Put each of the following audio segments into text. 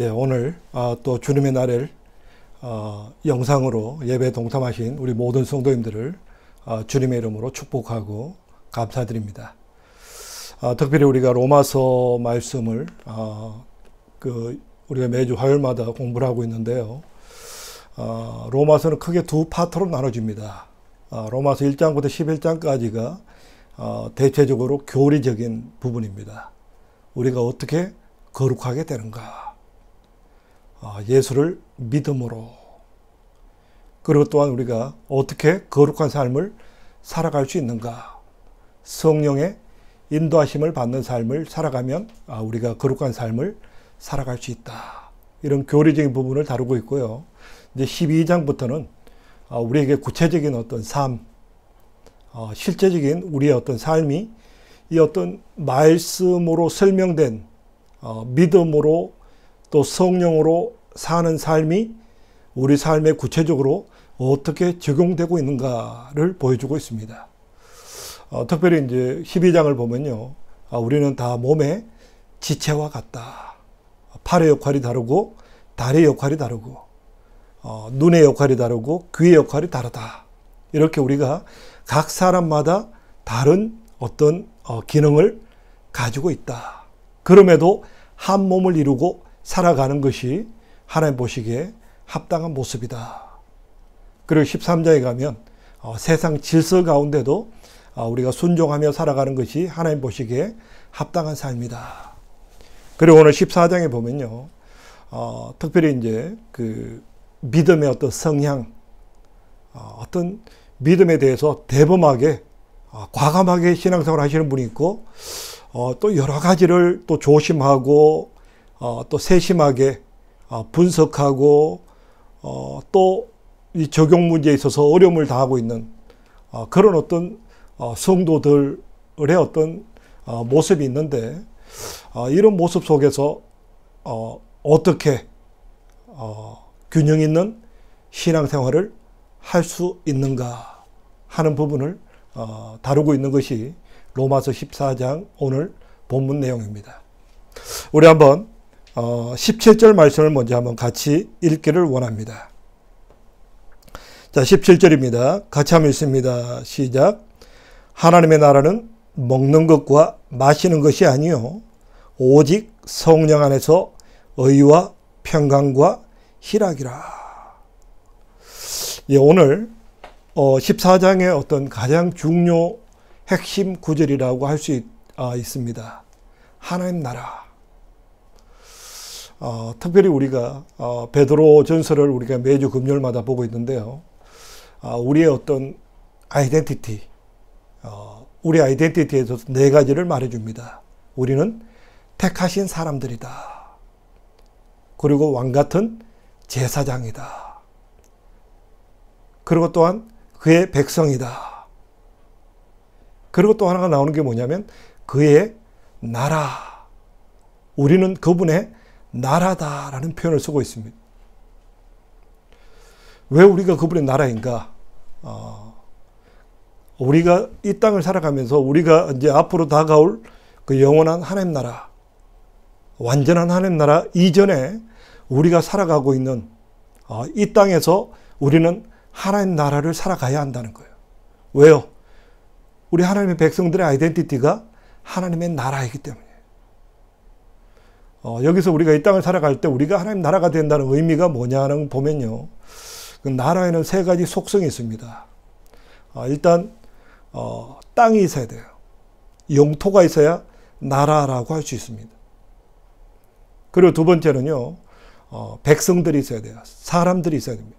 예, 오늘 또 주님의 날을 영상으로 예배 동참하신 우리 모든 성도님들을 주님의 이름으로 축복하고 감사드립니다. 특별히 우리가 로마서 말씀을 우리가 매주 화요일마다 공부를 하고 있는데요. 로마서는 크게 두 파트로 나눠집니다. 로마서 1장부터 11장까지가 대체적으로 교리적인 부분입니다. 우리가 어떻게 거룩하게 되는가, 예수를 믿음으로, 그리고 또한 우리가 어떻게 거룩한 삶을 살아갈 수 있는가, 성령의 인도하심을 받는 삶을 살아가면 우리가 거룩한 삶을 살아갈 수 있다. 이런 교리적인 부분을 다루고 있고요. 이제 12장부터는 우리에게 구체적인 어떤 삶, 실제적인 우리의 어떤 삶이 이 어떤 말씀으로 설명된 믿음으로 또 성령으로 사는 삶이 우리 삶에 구체적으로 어떻게 적용되고 있는가를 보여주고 있습니다. 특별히 이제 12장을 보면요, 우리는 다 몸의 지체와 같다. 팔의 역할이 다르고, 다리의 역할이 다르고, 눈의 역할이 다르고, 귀의 역할이 다르다. 이렇게 우리가 각 사람마다 다른 어떤 기능을 가지고 있다. 그럼에도 한 몸을 이루고 살아가는 것이 하나님 보시기에 합당한 모습이다. 그리고 13장에 가면 세상 질서 가운데도 우리가 순종하며 살아가는 것이 하나님 보시기에 합당한 삶이다. 그리고 오늘 14장에 보면요, 특별히 이제 그 믿음의 어떤 성향, 어떤 믿음에 대해서 대범하게, 과감하게 신앙생활 하시는 분이 있고, 또 여러 가지를 또 조심하고, 또 세심하게 분석하고, 또 이 적용 문제에 있어서 어려움을 당하고 있는 그런 어떤 성도들의 어떤 모습이 있는데, 이런 모습 속에서 어떻게 균형 있는 신앙생활을 할 수 있는가 하는 부분을 다루고 있는 것이 로마서 14장 오늘 본문 내용입니다. 우리 한번 17절 말씀을 먼저 한번 같이 읽기를 원합니다. 자, 17절입니다. 같이 한번 읽습니다. 시작. 하나님의 나라는 먹는 것과 마시는 것이 아니요 오직 성령 안에서 의와 평강과 희락이라. 예, 오늘 14장의 어떤 가장 중요 핵심 구절이라고 할 수 있습니다. 하나님 나라. 특별히 우리가 베드로 전서를 우리가 매주 금요일마다 보고 있는데요. 우리의 어떤 아이덴티티, 우리 아이덴티티에 대해서 네 가지를 말해줍니다. 우리는 택하신 사람들이다. 그리고 왕같은 제사장이다. 그리고 또한 그의 백성이다. 그리고 또 하나가 나오는 게 뭐냐면 그의 나라. 우리는 그분의 나라다라는 표현을 쓰고 있습니다. 왜 우리가 그분의 나라인가? 우리가 이 땅을 살아가면서 우리가 이제 앞으로 다가올 그 영원한 하나님 나라, 완전한 하나님 나라 이전에 우리가 살아가고 있는 이 땅에서 우리는 하나님 나라를 살아가야 한다는 거예요. 왜요? 우리 하나님의 백성들의 아이덴티티가 하나님의 나라이기 때문에. 여기서 우리가 이 땅을 살아갈 때 우리가 하나님 나라가 된다는 의미가 뭐냐는 보면요, 그 나라에는 세 가지 속성이 있습니다. 일단 땅이 있어야 돼요. 영토가 있어야 나라라고 할 수 있습니다. 그리고 두 번째는요, 백성들이 있어야 돼요. 사람들이 있어야 됩니다.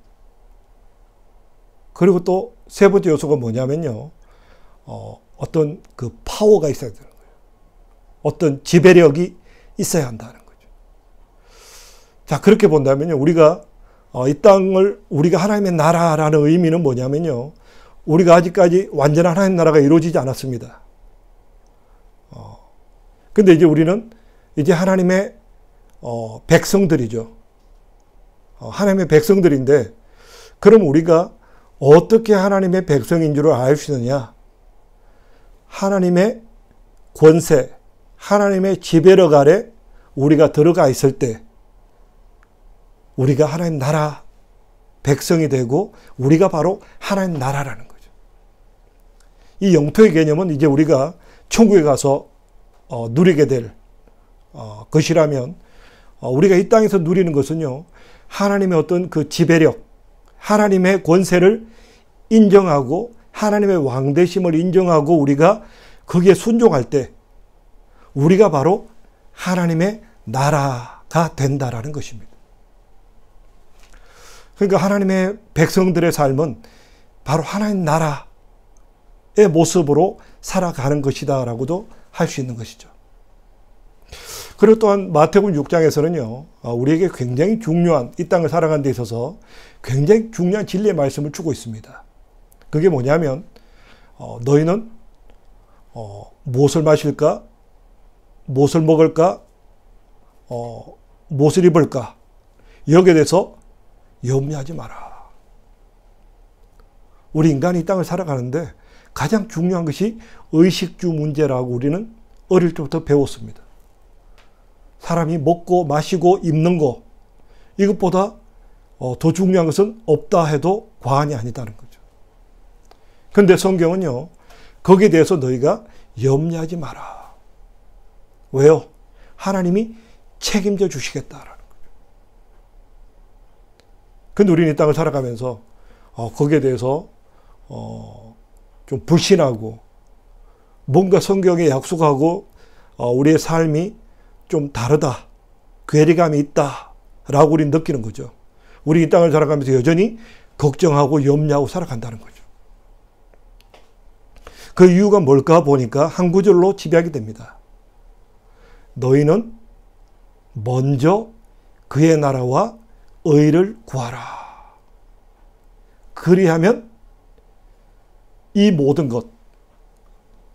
그리고 또 세 번째 요소가 뭐냐면요, 어떤 그 파워가 있어야 되는 거예요. 어떤 지배력이 있어야 한다는 거죠. 자, 그렇게 본다면요, 우리가 이 땅을 우리가 하나님의 나라라는 의미는 뭐냐면요, 우리가 아직까지 완전한 하나님 나라가 이루어지지 않았습니다. 근데 이제 우리는 이제 하나님의 백성들이죠. 하나님의 백성들인데, 그럼 우리가 어떻게 하나님의 백성인 줄을 알 수 있느냐? 하나님의 권세, 하나님의 지배력 아래 우리가 들어가 있을 때 우리가 하나님 나라 백성이 되고 우리가 바로 하나님 나라라는 거죠. 이 영토의 개념은 이제 우리가 천국에 가서 누리게 될 것이라면 우리가 이 땅에서 누리는 것은요, 하나님의 어떤 그 지배력, 하나님의 권세를 인정하고 하나님의 왕되심을 인정하고 우리가 거기에 순종할 때 우리가 바로 하나님의 나라가 된다라는 것입니다. 그러니까 하나님의 백성들의 삶은 바로 하나님 나라의 모습으로 살아가는 것이다 라고도 할 수 있는 것이죠. 그리고 또한 마태복음 6장에서는요, 우리에게 굉장히 중요한, 이 땅을 살아가는 데 있어서 굉장히 중요한 진리의 말씀을 주고 있습니다. 그게 뭐냐면 너희는 무엇을 마실까? 무엇을 먹을까? 무엇을 입을까? 여기에 대해서 염려하지 마라. 우리 인간이 이 땅을 살아가는데 가장 중요한 것이 의식주 문제라고 우리는 어릴 때부터 배웠습니다. 사람이 먹고 마시고 입는 거, 이것보다 더 중요한 것은 없다 해도 과언이 아니다는 거죠. 그런데 성경은요, 거기에 대해서 너희가 염려하지 마라. 왜요? 하나님이 책임져 주시겠다라는 거죠. 근데 우리는 이 땅을 살아가면서 거기에 대해서 좀 불신하고 뭔가 성경에 약속하고 우리의 삶이 좀 다르다, 괴리감이 있다 라고 우리는 느끼는 거죠. 우리 이 땅을 살아가면서 여전히 걱정하고 염려하고 살아간다는 거죠. 그 이유가 뭘까 보니까 한 구절로 집약이 됩니다. 너희는 먼저 그의 나라와 의를 구하라. 그리하면 이 모든 것,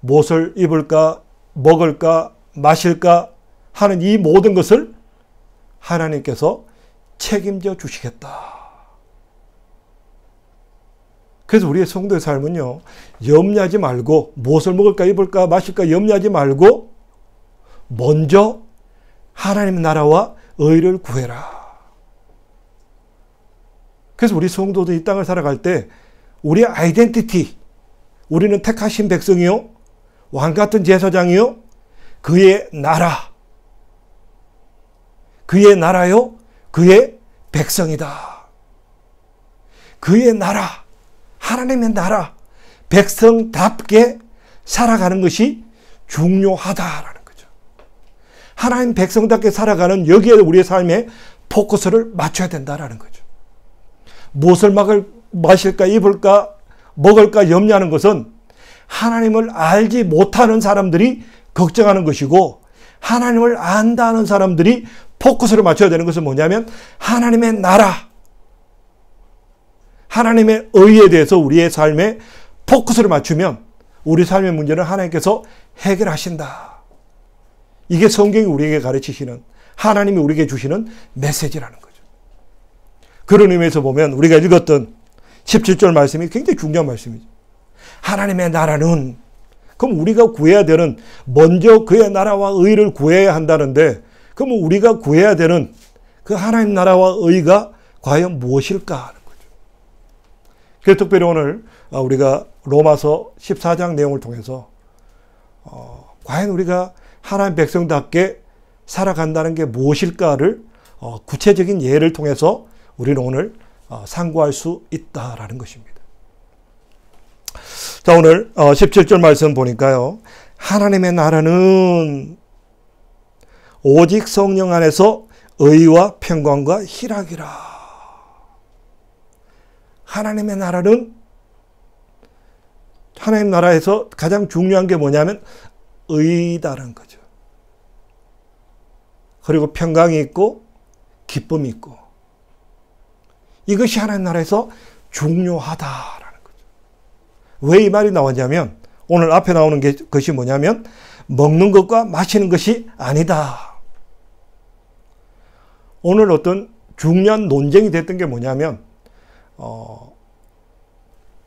무엇을 입을까, 먹을까, 마실까 하는 이 모든 것을 하나님께서 책임져 주시겠다. 그래서 우리의 성도의 삶은요, 염려하지 말고 무엇을 먹을까, 입을까, 마실까 염려하지 말고 먼저 하나님의 나라와 의를 구해라. 그래서 우리 성도들 이 땅을 살아갈 때 우리의 아이덴티티, 우리는 택하신 백성이요, 왕같은 제사장이요, 그의 나라, 그의 나라요, 그의 백성이다. 그의 나라, 하나님의 나라, 백성답게 살아가는 것이 중요하다라는 거죠. 하나님 백성답게 살아가는 여기에 우리의 삶에 포커스를 맞춰야 된다라는 거죠. 무엇을 마실까, 입을까, 먹을까 염려하는 것은 하나님을 알지 못하는 사람들이 걱정하는 것이고, 하나님을 안다는 사람들이 포커스를 맞춰야 되는 것은 뭐냐면 하나님의 나라, 하나님의 의에 대해서 우리의 삶에 포커스를 맞추면 우리 삶의 문제는 하나님께서 해결하신다. 이게 성경이 우리에게 가르치시는, 하나님이 우리에게 주시는 메시지라는 거죠. 그런 의미에서 보면 우리가 읽었던 17절 말씀이 굉장히 중요한 말씀이죠. 하나님의 나라는, 그럼 우리가 구해야 되는, 먼저 그의 나라와 의를 구해야 한다는데, 그럼 우리가 구해야 되는 그 하나님 나라와 의가 과연 무엇일까 하는 거죠. 그래서 특별히 오늘 우리가 로마서 14장 내용을 통해서 과연 우리가 하나님 백성답게 살아간다는 게 무엇일까를 구체적인 예를 통해서 우리는 오늘 상고할 수 있다라는 것입니다. 자, 오늘 17절 말씀 보니까요, 하나님의 나라는 오직 성령 안에서 의와 평강과 희락이라. 하나님의 나라는, 하나님 나라에서 가장 중요한 게 뭐냐면 의다라는 거죠. 그리고 평강이 있고 기쁨이 있고, 이것이 하나님 나라에서 중요하다라는 거죠. 왜 이 말이 나왔냐면, 오늘 앞에 나오는 것이 뭐냐면 먹는 것과 마시는 것이 아니다. 오늘 어떤 중요한 논쟁이 됐던 게 뭐냐면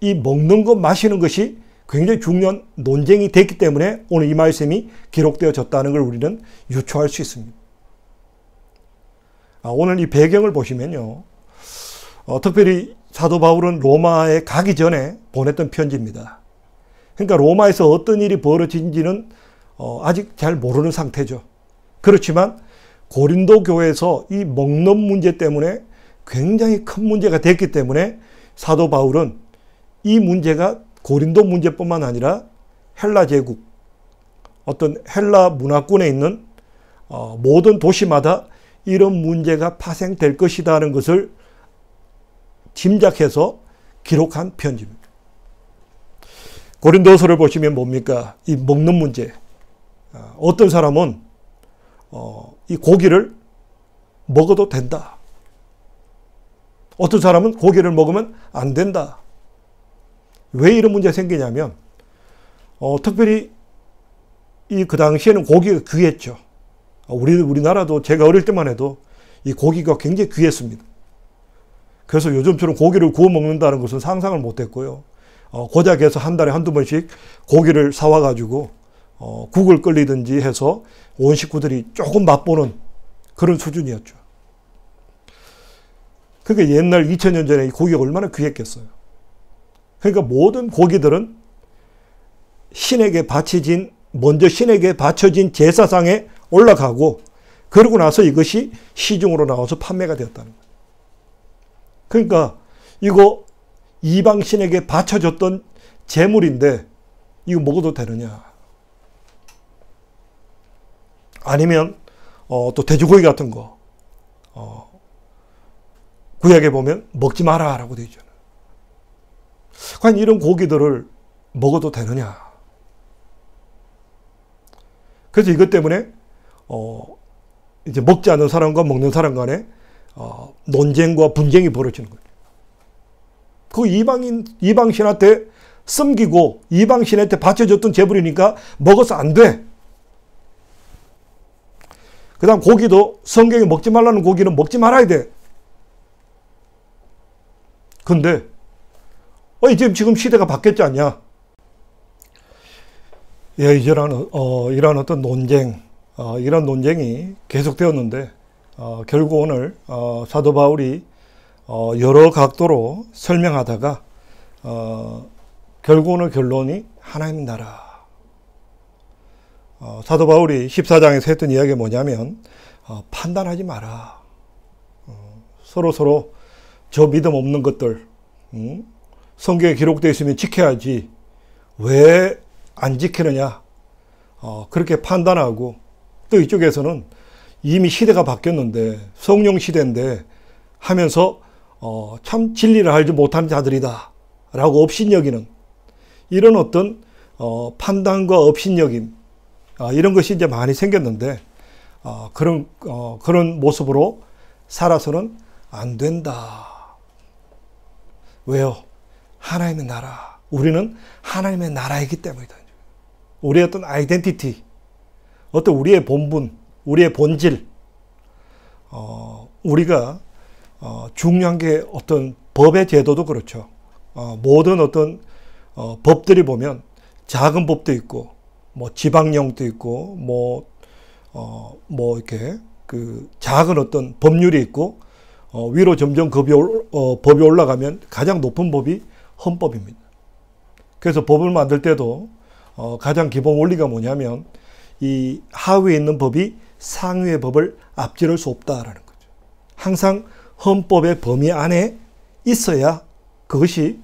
이 먹는 것, 마시는 것이 굉장히 중요한 논쟁이 됐기 때문에 오늘 이 말씀이 기록되어졌다는 걸 우리는 유추할 수 있습니다. 오늘 이 배경을 보시면요. 특별히 사도 바울은 로마에 가기 전에 보냈던 편지입니다. 그러니까 로마에서 어떤 일이 벌어진지는 아직 잘 모르는 상태죠. 그렇지만 고린도 교회에서 이 먹는 문제 때문에 굉장히 큰 문제가 됐기 때문에 사도 바울은 이 문제가 고린도 문제뿐만 아니라 헬라 제국, 어떤 헬라 문화권에 있는 모든 도시마다 이런 문제가 파생될 것이다 하는 것을 짐작해서 기록한 편지입니다. 고린도서를 보시면 뭡니까? 이 먹는 문제. 어떤 사람은 이 고기를 먹어도 된다. 어떤 사람은 고기를 먹으면 안 된다. 왜 이런 문제가 생기냐면 특별히 그 당시에는 고기가 귀했죠. 우리나라도 제가 어릴 때만 해도 이 고기가 굉장히 귀했습니다. 그래서 요즘처럼 고기를 구워 먹는다는 것은 상상을 못했고요. 고작해서 한 달에 한두 번씩 고기를 사와가지고 국을 끓이든지 해서 온 식구들이 조금 맛보는 그런 수준이었죠. 그러니까 옛날 2000년 전에 이 고기가 얼마나 귀했겠어요. 그러니까 모든 고기들은 먼저 신에게 바쳐진 제사상에 올라가고 그러고 나서 이것이 시중으로 나와서 판매가 되었다는 거예요. 그러니까 이거 이방 신에게 바쳐졌던 제물인데 이거 먹어도 되느냐. 아니면 또 돼지고기 같은 거 구약에 보면 먹지 마라 라고 되어 있잖아요. 과연 이런 고기들을 먹어도 되느냐. 그래서 이것 때문에 이제 먹지 않는 사람과 먹는 사람 간에 논쟁과 분쟁이 벌어지는 거죠. 그 이방신한테 섬기고 이방신한테 바쳐줬던 제물이니까 먹어서 안 돼. 그 다음 고기도 성경에 먹지 말라는 고기는 먹지 말아야 돼. 근데 지금 시대가 바뀌었지 않냐. 예, 이런 어떤 논쟁, 이런 논쟁이 계속되었는데 결국 오늘 사도 바울이 여러 각도로 설명하다가 결국 오늘 결론이 하나님 나라. 사도 바울이 14장에서 했던 이야기가 뭐냐면 판단하지 마라. 서로 저 믿음 없는 것들 성경에 기록되어 있으면 지켜야지 왜 안 지키느냐. 그렇게 판단하고 또 이쪽에서는 이미 시대가 바뀌었는데 성령 시대인데 하면서 참 진리를 알지 못하는 자들이다 라고 업신여기는 이런 어떤 판단과 업신여김 이런 것이 이제 많이 생겼는데 그런 모습으로 살아서는 안 된다. 왜요? 하나님의 나라. 우리는 하나님의 나라이기 때문이다. 우리의 어떤 아이덴티티, 어떤 우리의 본분, 우리의 본질, 우리가 중요한 게 어떤 법의 제도도 그렇죠. 모든 어떤 법들이 보면 작은 법도 있고, 뭐 지방령도 있고, 뭐 이렇게 그 작은 어떤 법률이 있고, 위로 점점 법이 올라가면 가장 높은 법이 헌법입니다. 그래서 법을 만들 때도 가장 기본 원리가 뭐냐면 이 하위에 있는 법이 상위의 법을 앞지를 수 없다라는 거죠. 항상 헌법의 범위 안에 있어야 그것이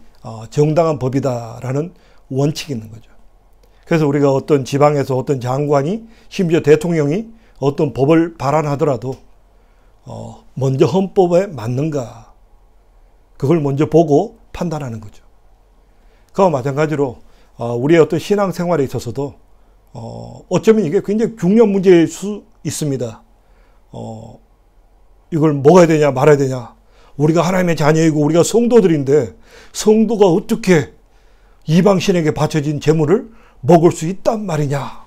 정당한 법이다라는 원칙이 있는 거죠. 그래서 우리가 어떤 지방에서 어떤 장관이 심지어 대통령이 어떤 법을 발안하더라도 먼저 헌법에 맞는가 그걸 먼저 보고 판단하는 거죠. 그와 마찬가지로 우리의 어떤 신앙생활에 있어서도 어쩌면 이게 굉장히 중요한 문제일 수 있습니다. 이걸 먹어야 되냐 말아야 되냐. 우리가 하나님의 자녀이고 우리가 성도들인데 성도가 어떻게 이방신에게 바쳐진 재물을 먹을 수 있단 말이냐.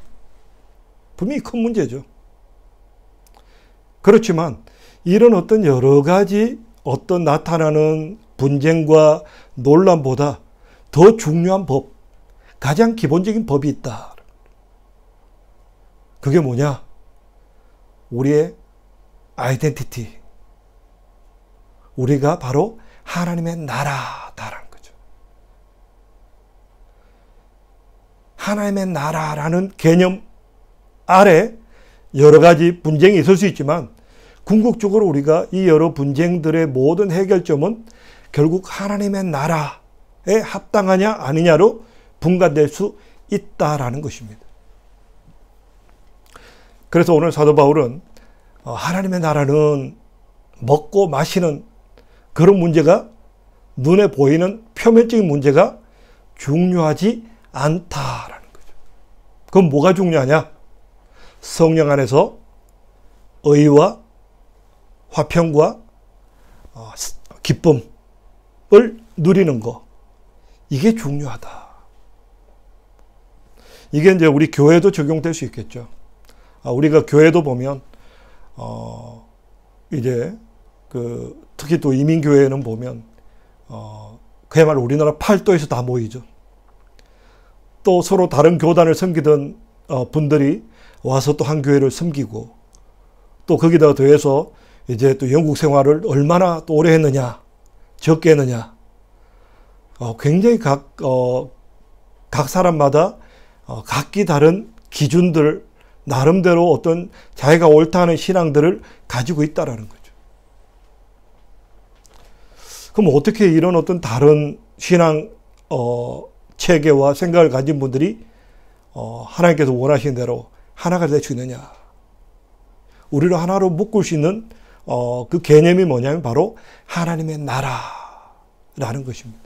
분명히 큰 문제죠. 그렇지만 이런 어떤 여러 가지 어떤 나타나는 분쟁과 논란보다 더 중요한 법, 가장 기본적인 법이 있다. 그게 뭐냐? 우리의 아이덴티티, 우리가 바로 하나님의 나라다라는 거죠. 하나님의 나라라는 개념 아래 여러 가지 분쟁이 있을 수 있지만 궁극적으로 우리가 이 여러 분쟁들의 모든 해결점은 결국 하나님의 나라에 합당하냐 아니냐로 분간될 수 있다라는 것입니다. 그래서 오늘 사도 바울은 하나님의 나라는 먹고 마시는 그런 문제가 눈에 보이는 표면적인 문제가 중요하지 않다라는 거죠. 그럼 뭐가 중요하냐? 성령 안에서 의와 화평과 기쁨을 누리는 것. 이게 중요하다. 이게 이제 우리 교회도 적용될 수 있겠죠. 우리가 교회도 보면, 이제, 특히 또 이민교회는 보면, 그야말로 우리나라 팔도에서 다 모이죠. 또 서로 다른 교단을 섬기던 분들이 와서 또 한 교회를 섬기고, 또 거기다가 더해서 이제 또 영국 생활을 얼마나 또 오래 했느냐, 적게 했느냐, 굉장히 각 사람마다 각기 다른 기준들, 나름대로 어떤 자기가 옳다 하는 신앙들을 가지고 있다라는 거죠. 그럼 어떻게 이런 어떤 다른 신앙 체계와 생각을 가진 분들이 하나님께서 원하시는 대로 하나가 될 수 있느냐? 우리를 하나로 묶을 수 있는 그 개념이 뭐냐면 바로 하나님의 나라라는 것입니다.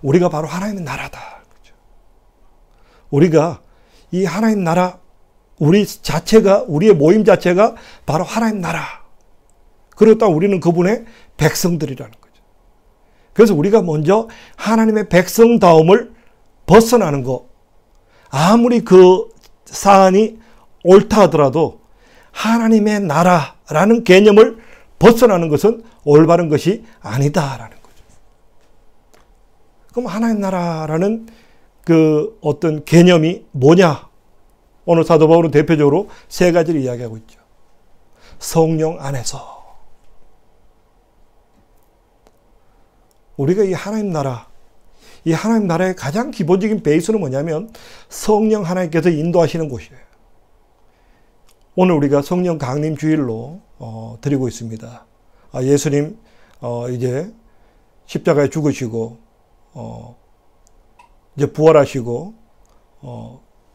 우리가 바로 하나님의 나라다. 우리가 이 하나님 나라, 우리의 모임 자체가 바로 하나님 나라. 그렇다 우리는 그분의 백성들이라는 거죠. 그래서 우리가 먼저 하나님의 백성다움을 벗어나는 것. 아무리 그 사안이 옳다 하더라도 하나님의 나라라는 개념을 벗어나는 것은 올바른 것이 아니다라는 거죠. 그럼 하나님 나라라는 그 어떤 개념이 뭐냐? 오늘 사도 바울은 대표적으로 세 가지를 이야기하고 있죠. 성령 안에서. 우리가 이 하나님 나라의 가장 기본적인 베이스는 뭐냐면 성령 하나님께서 인도하시는 곳이에요. 오늘 우리가 성령 강림 주일로 드리고 있습니다. 예수님 이제 십자가에 죽으시고 이제 부활하시고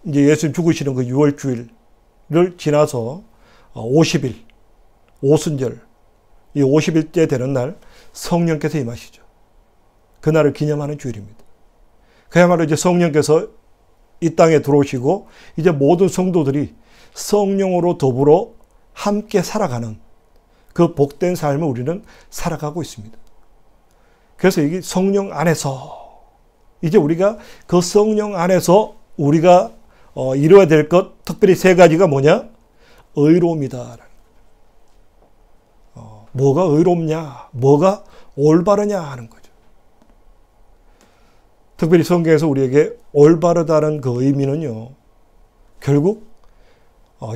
이제 예수님 죽으시는 그 6월 주일을 지나서 50일 오순절 이 50일째 되는 날 성령께서 임하시죠. 그날을 기념하는 주일입니다. 그야말로 이제 성령께서 이 땅에 들어오시고 이제 모든 성도들이 성령으로 더불어 함께 살아가는 그 복된 삶을 우리는 살아가고 있습니다. 그래서 이게 성령 안에서 이제 우리가 그 성령 안에서 우리가 이루어야 될 것 특별히 세 가지가 뭐냐? 의로움이다. 뭐가 의롭냐? 뭐가 올바르냐 하는 거죠. 특별히 성경에서 우리에게 올바르다는 그 의미는요. 결국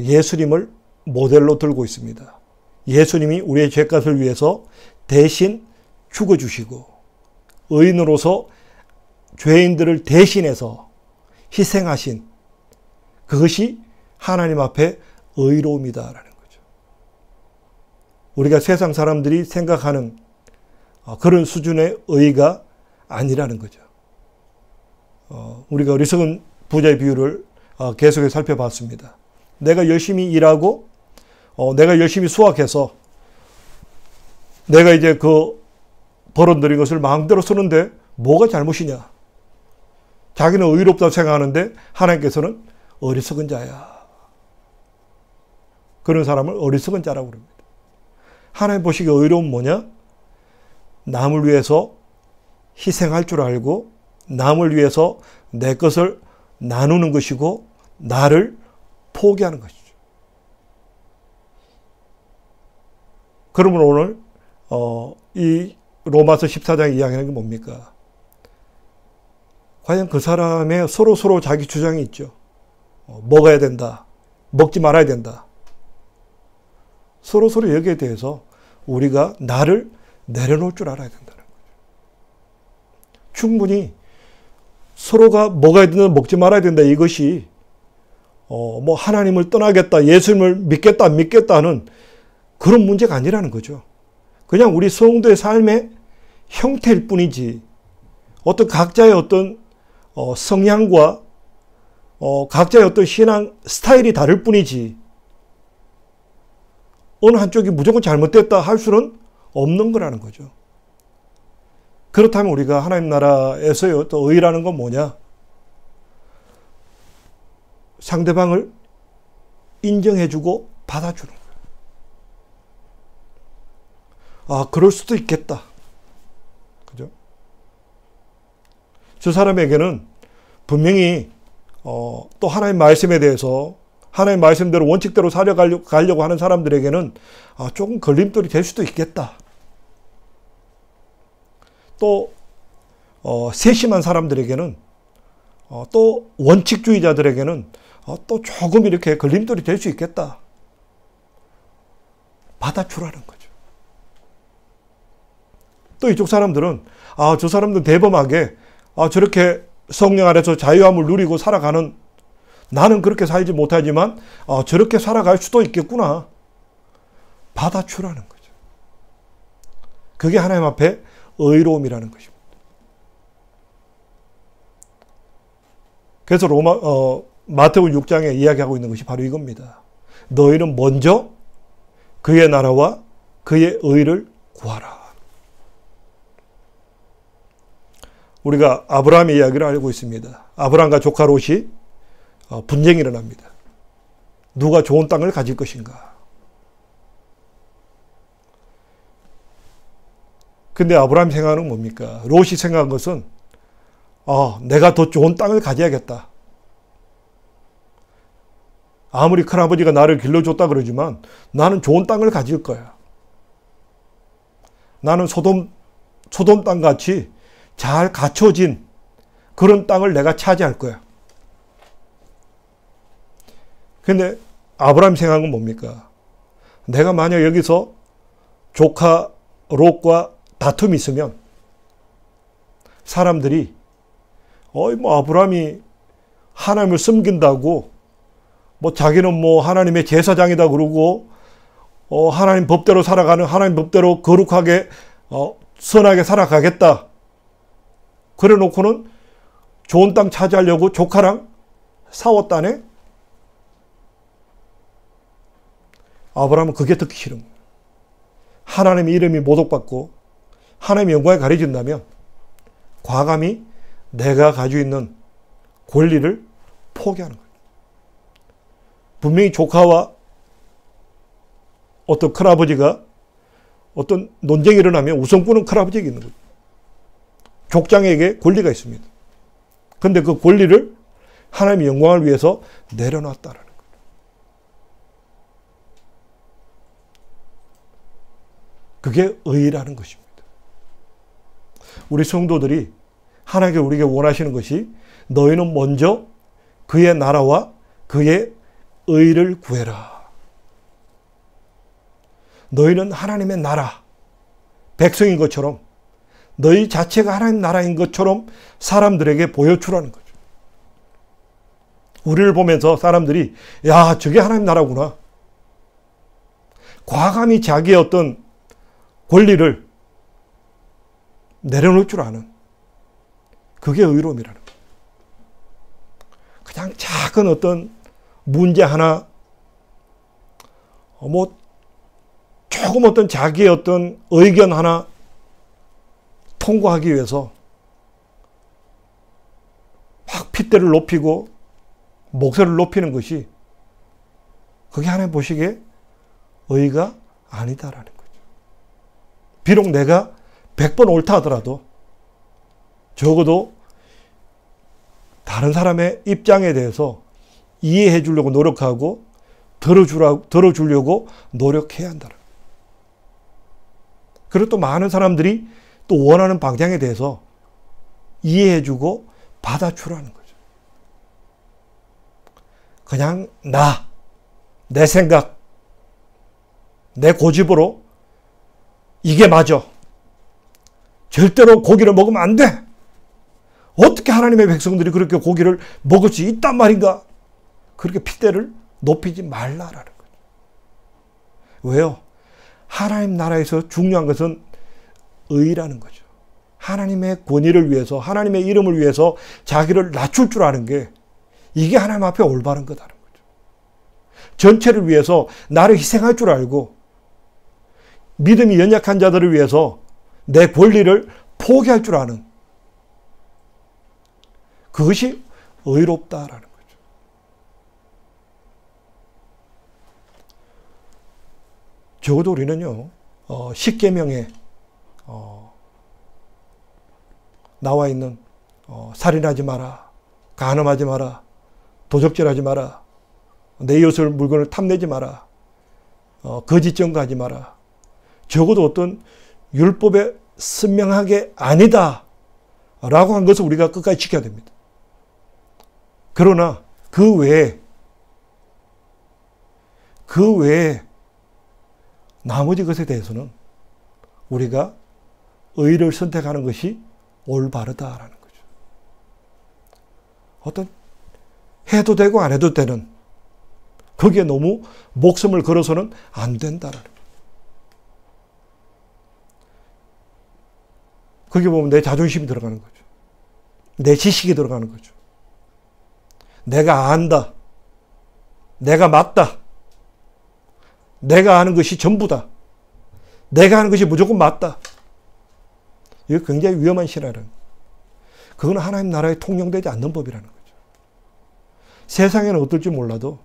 예수님을 모델로 들고 있습니다. 예수님이 우리의 죄값을 위해서 대신 죽어주시고 의인으로서 죄인들을 대신해서 희생하신 그것이 하나님 앞에 의로움이다라는 거죠. 우리가 세상 사람들이 생각하는 그런 수준의 의가 아니라는 거죠. 우리가 어리석은 부자의 비유를 계속해서 살펴봤습니다. 내가 열심히 일하고 내가 열심히 수확해서 내가 이제 그 벌어들인 것을 마음대로 쓰는데 뭐가 잘못이냐? 자기는 의롭다고 생각하는데 하나님께서는 어리석은 자야. 그런 사람을 어리석은 자라고 그럽니다. 하나님 보시기에 의로운 뭐냐? 남을 위해서 희생할 줄 알고 남을 위해서 내 것을 나누는 것이고 나를 포기하는 것이죠. 그러면 오늘 이 로마서 14장의 이야기하는 게 뭡니까? 과연 그 사람의 서로 자기 주장이 있죠. 먹어야 된다. 먹지 말아야 된다. 서로 여기에 대해서 우리가 나를 내려놓을 줄 알아야 된다는 거죠. 충분히 서로가 먹어야 된다, 먹지 말아야 된다, 이것이 뭐 하나님을 떠나겠다, 예수님을 믿겠다, 안 믿겠다 하는 그런 문제가 아니라는 거죠. 그냥 우리 성도의 삶의 형태일 뿐이지, 어떤 각자의 어떤 성향과 각자의 어떤 신앙 스타일이 다를 뿐이지, 어느 한쪽이 무조건 잘못됐다 할 수는 없는 거라는 거죠. 그렇다면 우리가 하나님 나라에서의 또 의라는 건 뭐냐? 상대방을 인정해주고 받아주는 거예요. 아, 그럴 수도 있겠다. 그죠? 저 사람에게는 분명히 또 하나님 말씀에 대해서 하나님 말씀대로 원칙대로 살아가려고 하는 사람들에게는 조금 걸림돌이 될 수도 있겠다. 또 세심한 사람들에게는 또 원칙주의자들에게는 또 조금 이렇게 걸림돌이 될 수 있겠다. 받아주라는 거죠. 또 이쪽 사람들은 저 사람들 대범하게 저렇게 성령 아래서 자유함을 누리고 살아가는, 나는 그렇게 살지 못하지만 저렇게 살아갈 수도 있겠구나. 받아주라는 거죠. 그게 하나님 앞에 의로움이라는 것입니다. 그래서 마태복음 6장에 이야기하고 있는 것이 바로 이겁니다. 너희는 먼저 그의 나라와 그의 의를 구하라. 우리가 아브라함의 이야기를 알고 있습니다. 아브라함과 조카 롯이 분쟁이 일어납니다. 누가 좋은 땅을 가질 것인가. 근데 아브라함이 생각하는 건 뭡니까? 롯이 생각한 것은 내가 더 좋은 땅을 가져야겠다. 아무리 큰아버지가 나를 길러줬다 그러지만 나는 좋은 땅을 가질 거야. 나는 소돔 땅같이 잘 갖춰진 그런 땅을 내가 차지할 거야. 근데 아브라함이 생각한 건 뭡니까? 내가 만약 여기서 조카 롯과 다툼이 있으면 사람들이 아브라함이 하나님을 섬긴다고 자기는 하나님의 제사장이다 그러고 하나님 법대로 살아가는, 하나님 법대로 거룩하게 선하게 살아가겠다. 그래 놓고는 좋은 땅 차지하려고 조카랑 싸웠다네. 아브라함은 그게 듣기 싫은 거예요. 하나님의 이름이 모독받고 하나님의 영광이 가려진다면 과감히 내가 가지고 있는 권리를 포기하는 거예요. 분명히 조카와 어떤 큰아버지가 어떤 논쟁이 일어나면 우선권은 큰아버지에게 있는 거예요. 족장에게 권리가 있습니다. 그런데 그 권리를 하나님의 영광을 위해서 내려놨다라는 거예요. 그게 의라는 것입니다. 우리 성도들이 하나님께 우리에게 원하시는 것이 너희는 먼저 그의 나라와 그의 의를 구해라. 너희는 하나님의 나라, 백성인 것처럼 너희 자체가 하나님 나라인 것처럼 사람들에게 보여주라는 거죠. 우리를 보면서 사람들이 야, 저게 하나님 나라구나. 과감히 자기의 어떤 권리를 내려놓을 줄 아는, 그게 의로움이라는 거예요. 그냥 작은 어떤 문제 하나, 조금 어떤 자기의 어떤 의견 하나 통과하기 위해서 막 핏대를 높이고 목소리를 높이는 것이, 그게 하나님 보시기에 의가 아니다라는 거죠. 비록 내가 100번 옳다 하더라도 적어도 다른 사람의 입장에 대해서 이해해 주려고 노력하고 들어주려고 노력해야 한다는 거예요. 그리고 또 많은 사람들이 또 원하는 방향에 대해서 이해해 주고 받아주라는 거죠. 그냥 내 생각, 내 고집으로 이게 맞아. 절대로 고기를 먹으면 안 돼. 어떻게 하나님의 백성들이 그렇게 고기를 먹을 수 있단 말인가? 그렇게 핏대를 높이지 말라라는 거죠. 왜요? 하나님 나라에서 중요한 것은 의라는 거죠. 하나님의 권위를 위해서, 하나님의 이름을 위해서 자기를 낮출 줄 아는 게 이게 하나님 앞에 올바른 거다는 거죠. 전체를 위해서 나를 희생할 줄 알고 믿음이 연약한 자들을 위해서 내 권리를 포기할 줄 아는 그것이 의롭다라는 거죠. 적어도 우리는요, 십계명에 나와 있는 살인하지 마라, 간음하지 마라, 도적질하지 마라, 내 이웃을 물건을 탐내지 마라, 거짓 증거하지 마라. 적어도 어떤 율법에 선명하게 아니다 라고 한 것을 우리가 끝까지 지켜야 됩니다. 그러나 그 외에 나머지 것에 대해서는 우리가 의를 선택하는 것이 올바르다라는 거죠. 어떤 해도 되고 안 해도 되는, 거기에 너무 목숨을 걸어서는 안 된다라는 거죠. 거기 보면 내 자존심이 들어가는 거죠. 내 지식이 들어가는 거죠. 내가 안다. 내가 맞다. 내가 아는 것이 전부다. 내가 아는 것이 무조건 맞다. 이거 굉장히 위험한 신화라는 거예요. 그건 하나님 나라에 통용되지 않는 법이라는 거죠. 세상에는 어떨지 몰라도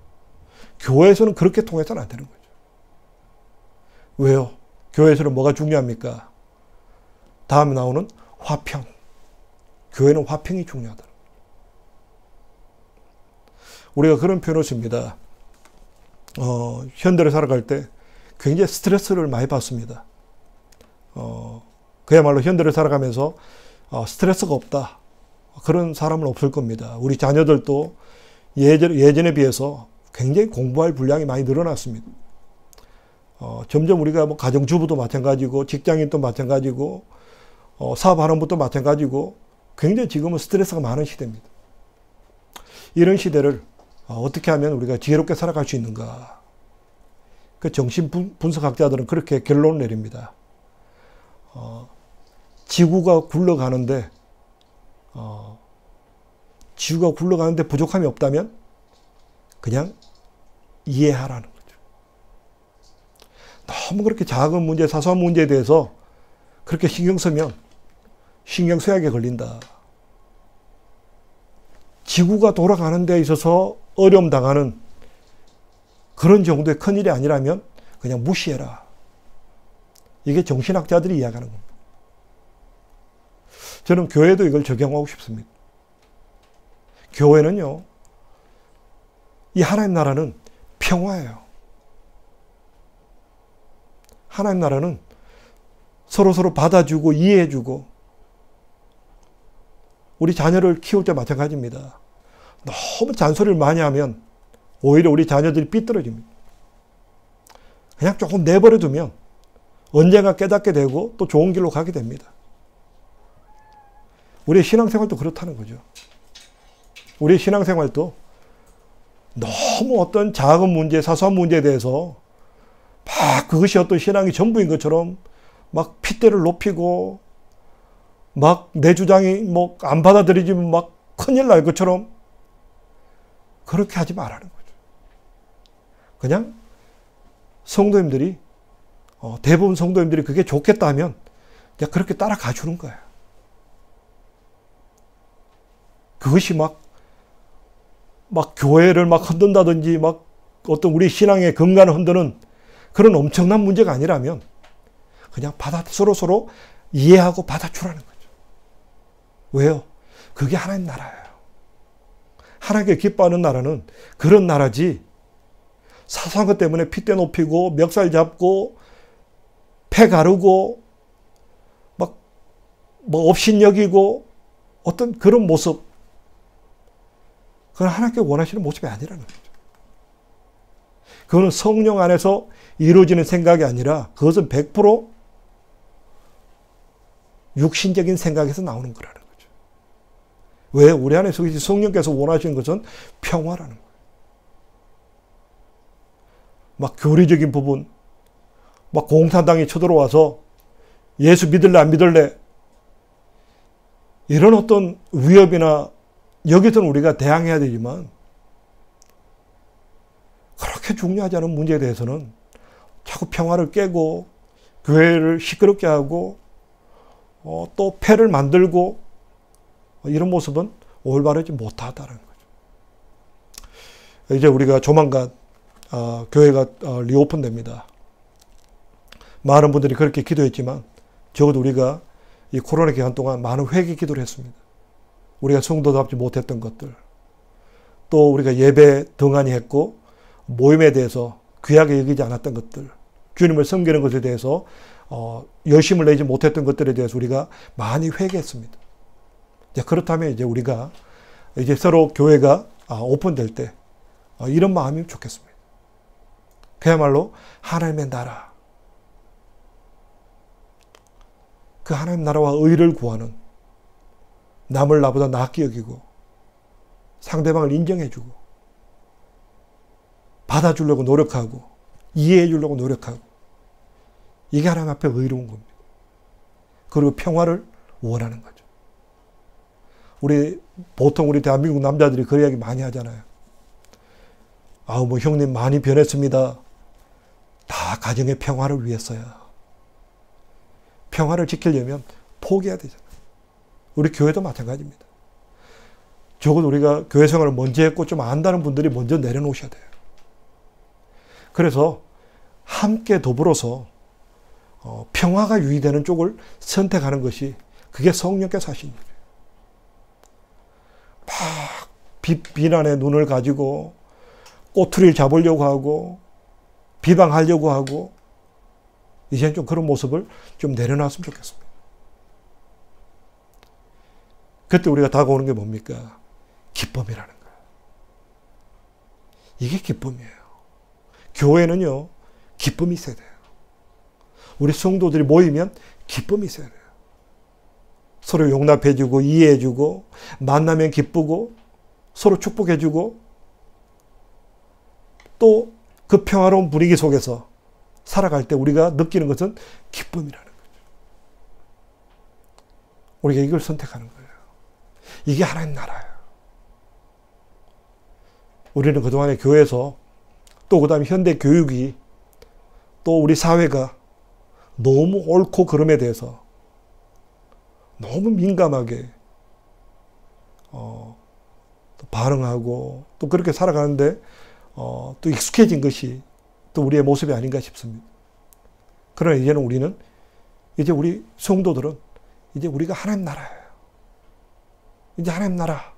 교회에서는 그렇게 통해서는 안 되는 거죠. 왜요? 교회에서는 뭐가 중요합니까? 다음에 나오는 화평. 교회는 화평이 중요하다. 우리가 그런 표현을 씁니다. 현대를 살아갈 때 굉장히 스트레스를 많이 받습니다. 그야말로 현대를 살아가면서 스트레스가 없다. 그런 사람은 없을 겁니다. 우리 자녀들도 예전에 비해서 굉장히 공부할 분량이 많이 늘어났습니다. 점점 우리가 뭐 가정주부도 마찬가지고 직장인도 마찬가지고 사업하는 것도 마찬가지고 굉장히 지금은 스트레스가 많은 시대입니다. 이런 시대를 어떻게 하면 우리가 지혜롭게 살아갈 수 있는가? 그 정신분석학자들은 그렇게 결론을 내립니다. 지구가 굴러가는데 부족함이 없다면 그냥 이해하라는 거죠. 너무 그렇게 작은 문제, 사소한 문제에 대해서 그렇게 신경 쓰면 신경쇠약에 걸린다. 지구가 돌아가는 데 있어서 어려움 당하는 그런 정도의 큰일이 아니라면 그냥 무시해라. 이게 정신학자들이 이야기하는 겁니다. 저는 교회도 이걸 적용하고 싶습니다. 교회는요, 이 하나님 나라는 평화예요. 하나님 나라는 서로 받아주고 이해해주고, 우리 자녀를 키울 때 마찬가지입니다. 너무 잔소리를 많이 하면 오히려 우리 자녀들이 삐뚤어집니다. 그냥 조금 내버려 두면 언젠가 깨닫게 되고 또 좋은 길로 가게 됩니다. 우리의 신앙생활도 그렇다는 거죠. 우리의 신앙생활도 너무 어떤 작은 문제, 사소한 문제에 대해서 막 그것이 어떤 신앙이 전부인 것처럼 막 핏대를 높이고 막 내 주장이 뭐 안 받아들이지면 막 큰일 날 것처럼 그렇게 하지 말라는 거죠. 그냥 성도님들이 대부분 성도님들이 그게 좋겠다 하면 그냥 그렇게 따라가 주는 거예요. 그것이 막 교회를 막 흔든다든지 막 어떤 우리 신앙의 근간을 흔드는 그런 엄청난 문제가 아니라면 그냥 서로 이해하고 받아주라는 거죠. 왜요? 그게 하나님 나라예요. 하나님께 기뻐하는 나라는 그런 나라지, 사소한 것 때문에 핏대 높이고 멱살 잡고 패 가르고 막 뭐 업신여기고 어떤 그런 모습, 그건 하나님께 원하시는 모습이 아니라는 거죠. 그거는 성령 안에서 이루어지는 생각이 아니라 그것은 100% 육신적인 생각에서 나오는 거라는 거죠. 왜? 우리 안에 성령께서 원하시는 것은 평화라는 거예요. 막 교리적인 부분, 막 공산당이 쳐들어와서 예수 믿을래 안 믿을래 이런 어떤 위협이나 여기서는 우리가 대항해야 되지만 그렇게 중요하지 않은 문제에 대해서는 자꾸 평화를 깨고 교회를 시끄럽게 하고 또 폐를 만들고 이런 모습은 올바르지 못하다는 거죠. 이제 우리가 조만간 교회가 리오픈됩니다. 많은 분들이 그렇게 기도했지만 적어도 우리가 이 코로나 기간 동안 많은 회개 기도를 했습니다. 우리가 성도답지 못했던 것들, 또 우리가 예배 등한히 했고 모임에 대해서 귀하게 여기지 않았던 것들, 주님을 섬기는 것에 대해서 열심을 내지 못했던 것들에 대해서 우리가 많이 회개했습니다. 이제 그렇다면 이제 우리가 이제 서로 교회가 오픈될 때 이런 마음이면 좋겠습니다. 그야말로 하나님의 나라, 그 하나님 나라와 의를 구하는, 남을 나보다 낫게 여기고 상대방을 인정해주고 받아주려고 노력하고 이해해주려고 노력하고, 이게 하나님 앞에 의로운 겁니다. 그리고 평화를 원하는 거죠. 보통 우리 대한민국 남자들이 그 이야기 많이 하잖아요. 뭐 형님 많이 변했습니다. 다 가정의 평화를 위해서야. 평화를 지키려면 포기해야 되잖아요. 우리 교회도 마찬가지입니다. 적어도 우리가 교회 생활을 먼저 했고 좀 안다는 분들이 먼저 내려놓으셔야 돼요. 그래서 함께 더불어서 평화가 유의되는 쪽을 선택하는 것이, 그게 성령께서 하신 일이에요. 막 비난의 눈을 가지고 꼬투리를 잡으려고 하고 비방하려고 하고, 이제는 좀 그런 모습을 좀 내려놨으면 좋겠습니다. 그때 우리가 다가오는 게 뭡니까? 기쁨이라는 거예요. 이게 기쁨이에요. 교회는요, 기쁨이 있어야 돼요. 우리 성도들이 모이면 기쁨이 있어야 돼요. 서로 용납해주고 이해해주고 만나면 기쁘고 서로 축복해주고, 또 그 평화로운 분위기 속에서 살아갈 때 우리가 느끼는 것은 기쁨이라는 거죠. 우리가 이걸 선택하는 거예요. 이게 하나님 나라예요. 우리는 그동안에 교회에서, 또 그 다음에 현대 교육이, 또 우리 사회가 너무 옳고 그름에 대해서 너무 민감하게 또 반응하고 또 그렇게 살아가는데 또 익숙해진 것이 또 우리의 모습이 아닌가 싶습니다. 그러나 이제는 우리는, 이제 우리 성도들은 이제 우리가 하나님 나라예요. 이제 하나님 나라,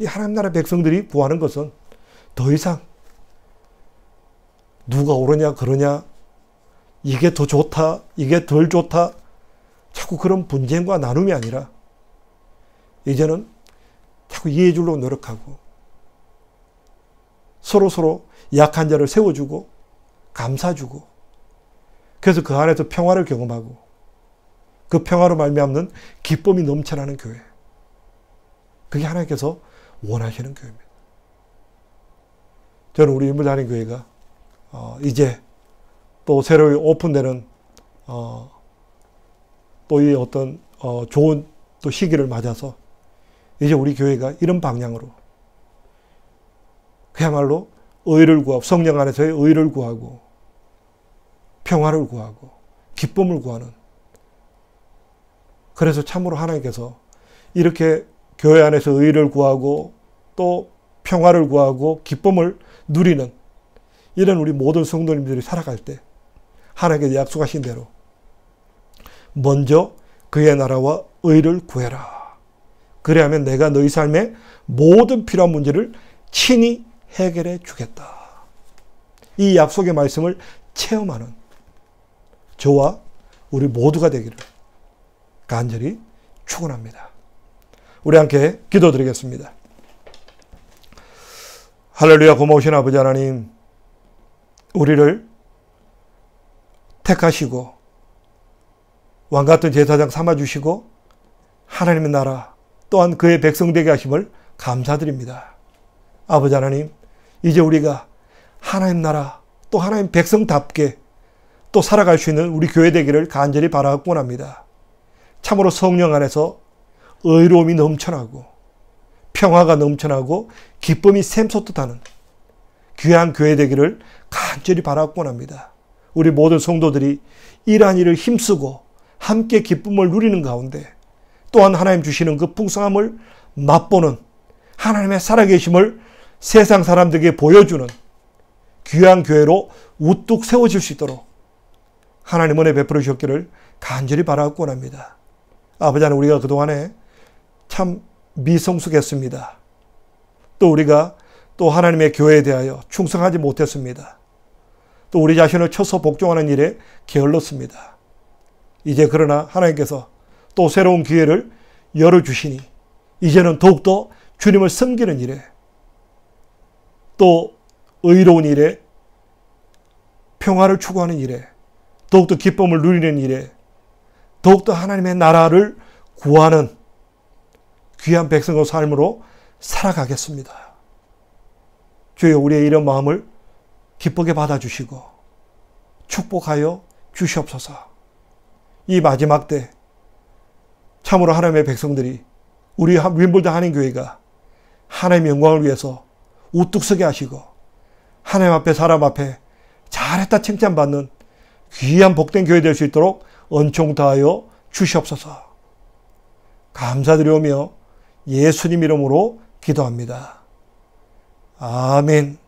이 하나님 나라 백성들이 구하는 것은 더 이상 누가 옳으냐 그러냐, 이게 더 좋다 이게 덜 좋다, 자꾸 그런 분쟁과 나눔이 아니라 이제는 자꾸 이해해 주려고 노력하고 서로 약한 자를 세워주고 감싸주고, 그래서 그 안에서 평화를 경험하고 그 평화로 말미암는 기쁨이 넘쳐나는 교회, 그게 하나님께서 원하시는 교회입니다. 저는 우리 인물다닌 교회가 이제 또 새로 오픈되는 또 이 어떤 좋은 또 시기를 맞아서 이제 우리 교회가 이런 방향으로 그야말로 의를 구하고, 성령 안에서의 의를 구하고 평화를 구하고 기쁨을 구하는, 그래서 참으로 하나님께서 이렇게 교회 안에서 의를 구하고 또 평화를 구하고 기쁨을 누리는 이런 우리 모든 성도님들이 살아갈 때 하나님께서 약속하신 대로 먼저 그의 나라와 의를 구해라. 그래야면 내가 너희 삶의 모든 필요한 문제를 친히 해결해 주겠다. 이 약속의 말씀을 체험하는 저와 우리 모두가 되기를 간절히 축원합니다. 우리 함께 기도드리겠습니다. 할렐루야. 고마우신 아버지 하나님, 우리를 택하시고 왕같은 제사장 삼아주시고 하나님의 나라 또한 그의 백성 되게 하심을 감사드립니다. 아버지 하나님, 이제 우리가 하나님 나라 또 하나님 백성답게 또 살아갈 수 있는 우리 교회 되기를 간절히 바라곤 합니다. 참으로 성령 안에서 의로움이 넘쳐나고 평화가 넘쳐나고 기쁨이 샘솟듯하는 귀한 교회 되기를 간절히 바라곤 합니다. 우리 모든 성도들이 이러한 일을 힘쓰고 함께 기쁨을 누리는 가운데 또한 하나님 주시는 그 풍성함을 맛보는 하나님의 살아계심을 세상 사람들에게 보여주는 귀한 교회로 우뚝 세워질 수 있도록 하나님 은혜 베풀어 주셨기를 간절히 바라곤 합니다. 아버지 하나님, 우리가 그동안에 참 미성숙했습니다. 또 우리가 또 하나님의 교회에 대하여 충성하지 못했습니다. 또 우리 자신을 쳐서 복종하는 일에 게을렀습니다. 이제 그러나 하나님께서 또 새로운 기회를 열어주시니 이제는 더욱더 주님을 섬기는 일에 또 의로운 일에 평화를 추구하는 일에 더욱더 기쁨을 누리는 일에 더욱더 하나님의 나라를 구하는 귀한 백성의 삶으로 살아가겠습니다. 주여, 우리의 이런 마음을 기쁘게 받아주시고 축복하여 주시옵소서. 이 마지막 때 참으로 하나님의 백성들이 우리 윈블드 한인교회가 하나님의 영광을 위해서 우뚝 서게 하시고 하나님 앞에 사람 앞에 잘했다 칭찬받는 귀한 복된 교회 될 수 있도록 은총 다하여 주시옵소서. 감사드리오며 예수님 이름으로 기도합니다. 아멘.